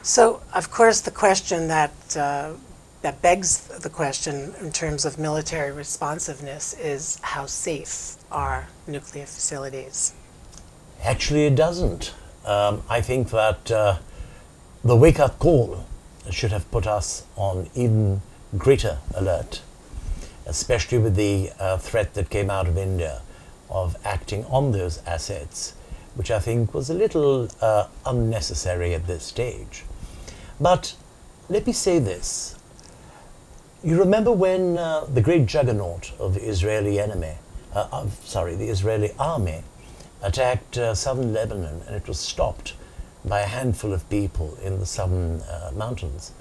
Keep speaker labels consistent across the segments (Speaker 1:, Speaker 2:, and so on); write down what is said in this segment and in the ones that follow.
Speaker 1: So, of course, the question that begs the question in terms of military responsiveness is how safe are nuclear facilities?
Speaker 2: Actually, it doesn't. I think that the wake-up call should have put us on even greater alert, especially with the threat that came out of India of acting on those assets, which I think was a little unnecessary at this stage. But let me say this. You remember when the great juggernaut of the Israeli the Israeli army attacked southern Lebanon, and it was stopped by a handful of people in the southern mountains.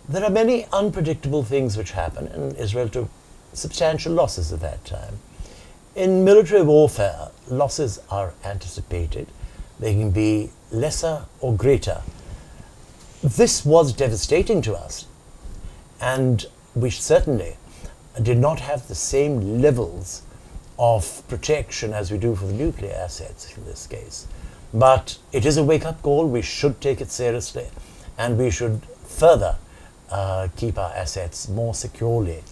Speaker 2: There are many unpredictable things which happen, and Israel took substantial losses at that time. In military warfare, losses are anticipated. They can be lesser or greater. This was devastating to us, and we certainly did not have the same levels of protection as we do for the nuclear assets in this case. But it is a wake-up call. We should take it seriously, and we should further keep our assets more securely.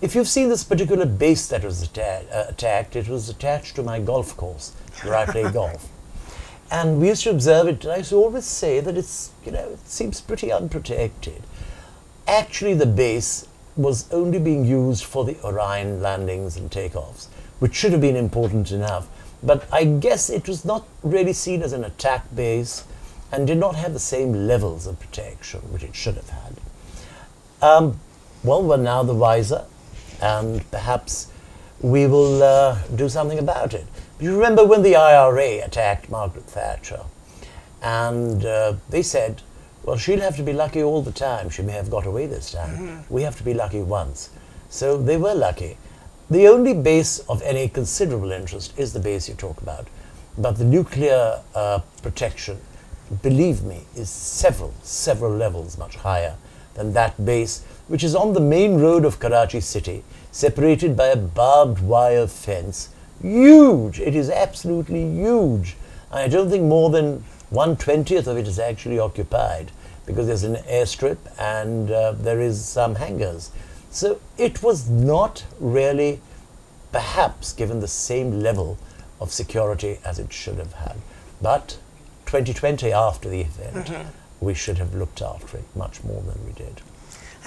Speaker 2: If you've seen this particular base that was attacked, it was attached to my golf course where I play golf. And we used to observe it. I used to always say that it seems pretty unprotected. Actually, the base was only being used for the Orion landings and takeoffs, which should have been important enough. But I guess it was not really seen as an attack base and did not have the same levels of protection which it should have had. Well, we're now the wiser, and perhaps we will do something about it. You remember when the IRA attacked Margaret Thatcher, and they said, well, she'll have to be lucky all the time. She may have got away this time. Mm-hmm. We have to be lucky once. So they were lucky. The only base of any considerable interest is the base you talk about. But the nuclear protection, believe me, is several levels much higher than that base, which is on the main road of Karachi city, separated by a barbed wire fence. Huge! It is absolutely huge. I don't think more than 1/20th of it is actually occupied, because there's an airstrip and there is some hangars. So it was not really perhaps given the same level of security as it should have had. But 2020, after the event, we should have looked after it much more than we did.